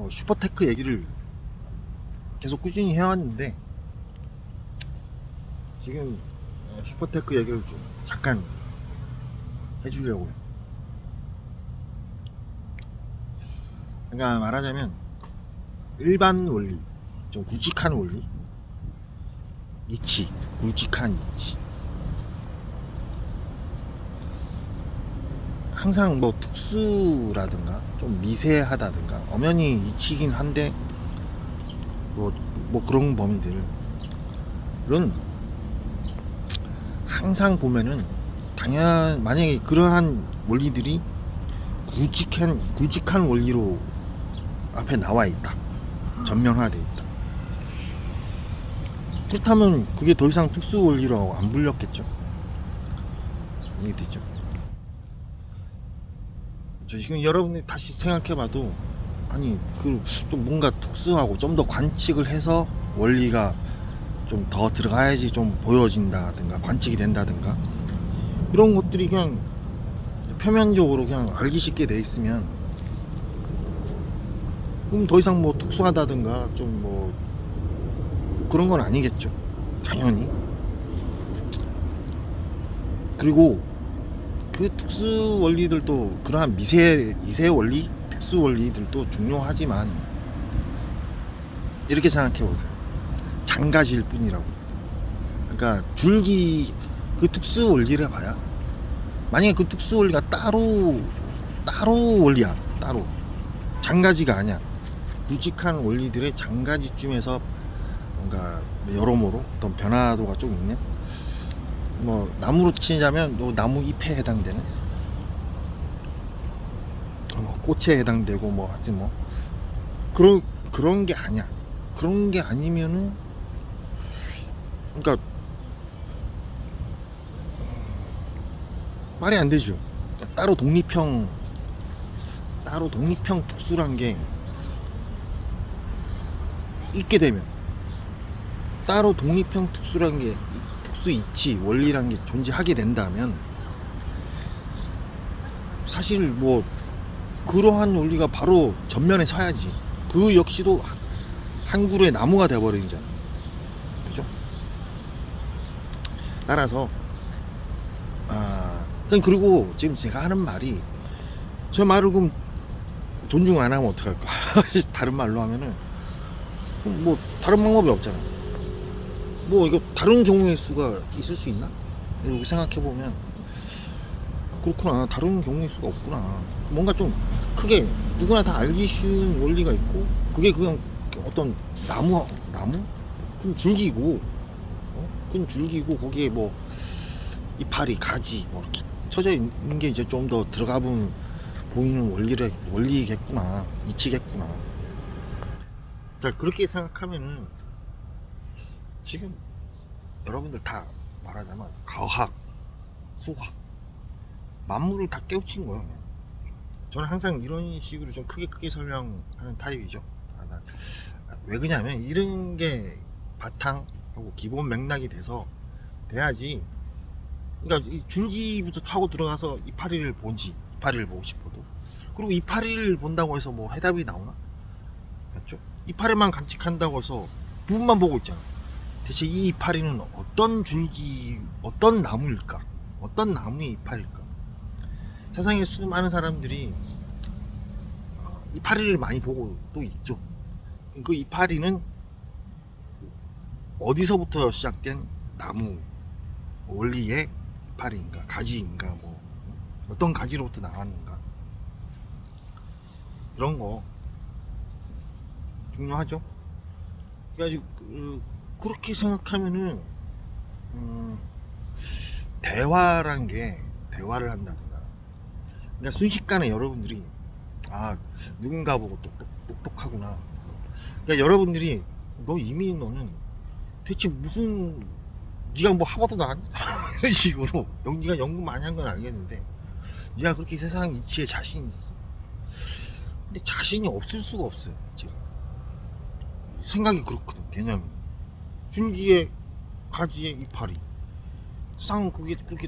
슈퍼테크 얘기를 계속 꾸준히 해왔는데 지금 슈퍼테크 얘기를 좀 잠깐 해주려고요. 그러니까 말하자면 일반 원리, 좀 굵직한 원리, 이치, 굵직한 이치. 항상 뭐 특수라든가 좀 미세하다든가 엄연히 이치긴 한데 뭐 그런 범위들은 항상 보면은 만약에 그러한 원리들이 굵직한 원리로 앞에 나와 있다, 전면화돼 있다. 그렇다면 그게 더 이상 특수 원리로 안 불렸겠죠. 이게 되죠. 지금 여러분이 다시 생각해봐도 아니 좀 뭔가 특수하고 좀 더 관측을 해서 원리가 좀 더 들어가야지 좀 보여진다든가 관측이 된다든가 이런 것들이 그냥 표면적으로 그냥 알기 쉽게 돼 있으면 그럼 더 이상 뭐 특수하다든가 좀 뭐 그런 건 아니겠죠, 당연히. 그리고 그 특수 원리들도 그러한 미세 원리, 특수 원리들도 중요하지만 이렇게 생각해 보세요. 장가지일 뿐이라고. 그러니까 줄기 그 특수 원리를 봐야 만약에 그 특수 원리가 따로 원리야, 따로 장가지가 아니야. 굵직한 원리들의 장가지쯤에서 뭔가 여러모로 어떤 변화도가 좀 있는, 뭐 나무로 치자면 나무 잎에 해당되는, 꽃에 해당되고 뭐 하여튼 뭐 그런 게 아니야. 그런 게 아니면은 그러니까 말이 안 되죠. 따로 독립형 특수란 게 있게 되면, 따로 독립형 특수란 게 특수 이치 원리란 게 존재하게 된다면 사실 뭐 그러한 원리가 바로 전면에 서야지. 그 역시도 한 그루의 나무가 돼버리잖아. 그죠? 따라서 그리고 지금 제가 하는 말이, 저 말을 그럼 존중 안 하면 어떡할까? 다른 말로 하면은 뭐 다른 방법이 없잖아. 뭐 이거 다른 경우의 수가 있을 수 있나? 이렇게 생각해 보면 그렇구나, 다른 경우의 수가 없구나. 뭔가 좀 크게 누구나 다 알기 쉬운 원리가 있고, 그게 그냥 어떤 나무 그럼 줄기고 거기에 뭐 이파리, 가지 뭐 이렇게 쳐져 있는 게 이제 좀 더 들어가 보이는 원리겠구나, 이치겠구나. 자, 그렇게 생각하면은 지금 여러분들 다 말하자면 과학, 수학, 만물을 다 깨우친 거예요. 저는 항상 이런 식으로 좀 크게 설명하는 타입이죠. 왜 그러냐면 이런 게 바탕하고 기본 맥락이 돼야지. 그러니까 이 줄기부터 타고 들어가서 이파리를 보고 싶어도, 그리고 이파리를 본다고 해서 뭐 해답이 나오나? 맞죠? 이파리만 관측한다고 해서 부분만 보고 있잖아. 대체 이 이파리는 어떤 나무일까? 어떤 나무의 이파리일까? 세상에 수많은 사람들이 이파리를 많이 보고 또 있죠. 그 이파리는 어디서부터 시작된 나무 원리의 이파리인가, 가지인가, 뭐 어떤 가지로부터 나왔는가, 이런 거 중요하죠. 그래가지고 그렇게 생각하면은 대화를 한다든가, 그러니까 순식간에 여러분들이 누군가 보고 똑똑하구나. 그러니까 여러분들이 너는 대체 무슨, 네가 뭐 하버드 나왔냐? 이런 식으로 네가 연구 많이 한 건 알겠는데 네가 그렇게 세상 이치에 자신이 있어? 근데 자신이 없을 수가 없어요. 제가 생각이 그렇거든. 개념이 줄기에 가지에 이파리 그게 그렇게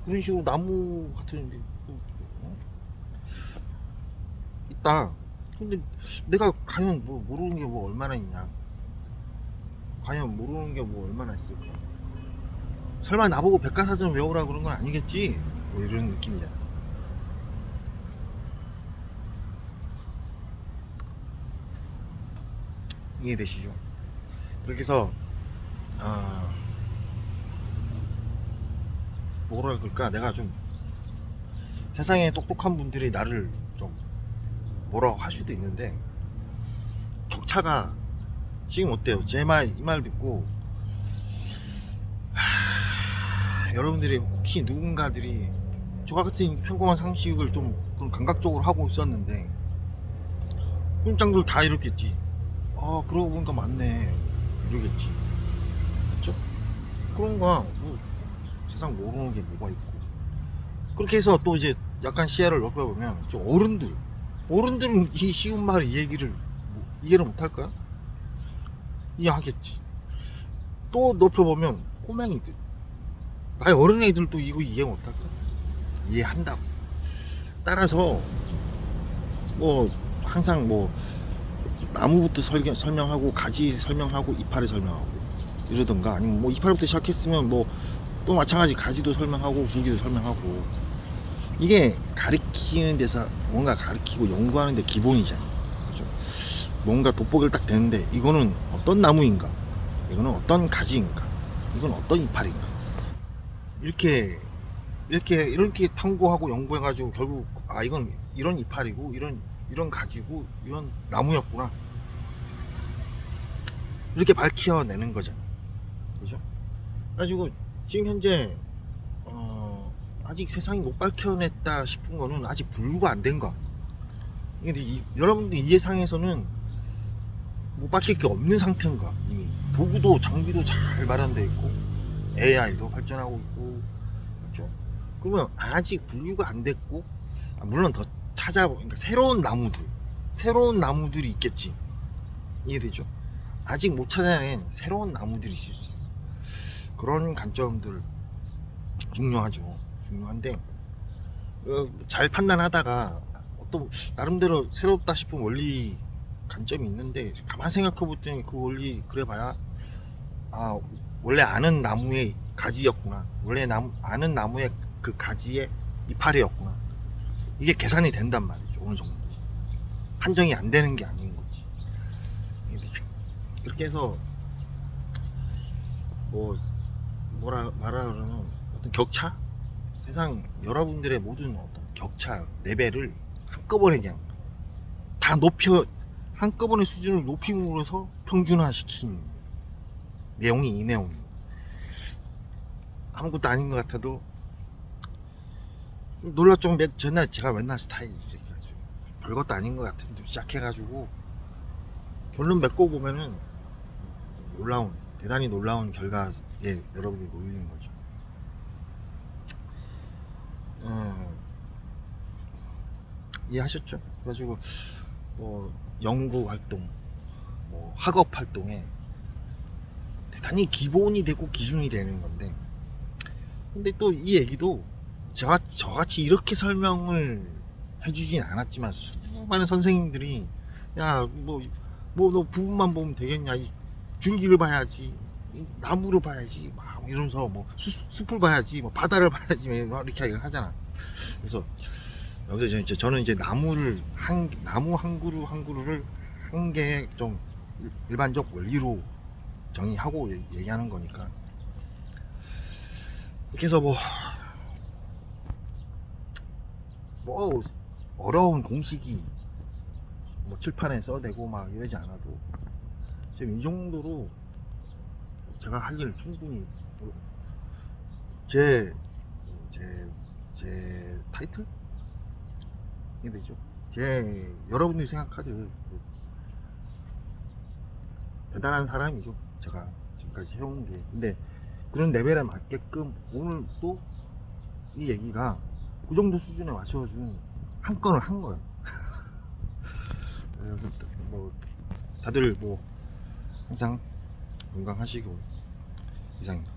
그런 식으로 나무 같은 게 있다. 근데 내가 과연 뭐 모르는 게 뭐 얼마나 있냐? 과연 모르는 게 뭐 얼마나 있을까? 설마 나보고 백과사전 외우라 그런 건 아니겠지? 뭐 이런 느낌이야. 이해되시죠? 그렇게 해서 뭐라 그럴까, 내가 좀 세상에 똑똑한 분들이 나를 좀 뭐라고 할 수도 있는데, 격차가 지금 어때요? 제 말 이 말 듣고 여러분들이 혹시 누군가들이 저와 같은 평범한 상식을 좀 그런 감각적으로 하고 있었는데 꼼짝들 다 이렇겠지. 그러고 보니까 맞네 이러겠지. 그렇죠? 그런가 뭐 세상 모르는 게 뭐가 있고. 그렇게 해서 또 이제 약간 시야를 넓혀보면 저 어른들은 이 쉬운 말 이 얘기를 뭐 이해를 못할까요? 이해하겠지. 또 높여보면 꼬맹이들, 나의 어린애들도 이거 이해 못할까? 이해한다고. 따라서 뭐 항상 뭐 나무부터 설명하고 가지 설명하고 이파리 설명하고 이러던가, 아니면 뭐 이파리부터 시작했으면 뭐 또 마찬가지 가지도 설명하고 줄기도 설명하고. 이게 가르치는 데서 뭔가 가르치고 연구하는 데 기본이잖아요. 그렇죠? 뭔가 돋보기를 딱 대는데 이거는 어떤 나무인가, 이거는 어떤 가지인가, 이건 어떤 이파리인가, 이렇게 탐구하고 연구해가지고 결국 이건 이런 이파리고 이런 가지고 이런 나무였구나, 이렇게 밝혀내는 거잖아. 그죠? 그래가지고 지금 현재 아직 세상이 못 밝혀냈다 싶은 거는 아직 분류가 안 된 거. 근데 여러분들 이 예상에서는 못 밝힐 게 없는 상태인 거야. 이미 도구도 장비도 잘 마련되어 있고 AI도 발전하고 있고. 그렇죠? 그러면 아직 분류가 안 됐고, 물론 더 찾아보니까 새로운 나무들이 있겠지. 이해되죠? 아직 못 찾아낸 새로운 나무들이 있을 수 있어. 그런 관점들 중요한데 잘 판단하다가 또 나름대로 새롭다 싶은 원리 관점이 있는데, 가만 생각해 보더니 그 원리 그래 봐야 원래 아는 나무의 가지였구나, 원래 아는 나무의 그 가지의 이파리였구나, 이게 계산이 된단 말이죠. 어느 정도 판정이 안 되는 게 아닌 거지. 그렇게 해서 뭐라 말하자면 어떤 격차, 세상 여러분들의 모든 어떤 격차 레벨을 한꺼번에 그냥 다 한꺼번에 수준을 높임으로써 평준화시킨 내용이 이 내용이. 아무것도 아닌 것 같아도 좀 놀랍죠. 제가 맨날 스타일이 별것도 아닌 것 같은 데 시작해가지고 결론 맺고 보면은 대단히 놀라운 결과에 여러분이 놓이는 거죠. 이해하셨죠? 그래가지고 연구 활동, 학업 활동에 대단히 기본이 되고 기준이 되는 건데, 근데 또 이 얘기도 저같이 이렇게 설명을 해주진 않았지만 수많은 선생님들이 야 너 부분만 보면 되겠냐, 이 줄기를 봐야지, 이 나무를 봐야지, 막 이러면서 숲을 봐야지, 바다를 봐야지, 이렇게 하잖아. 그래서 여기서 저는 이제 나무 한 그루 한 그루를 한 개의 좀 일반적 원리로 정의하고 얘기하는 거니까. 이렇게 해서 어려운 공식이 칠판에 써대고 막 이러지 않아도 지금 이 정도로 제가 할 일 충분히, 제 타이틀? 이게 되죠. 여러분들이 생각하듯 대단한 사람이죠. 제가 지금까지 해온 게. 근데 그런 레벨에 맞게끔 오늘 또 이 얘기가 그 정도 수준에 맞춰준 한 건을 한 거예요. 그래서 다들 항상 건강하시고 이상입니다.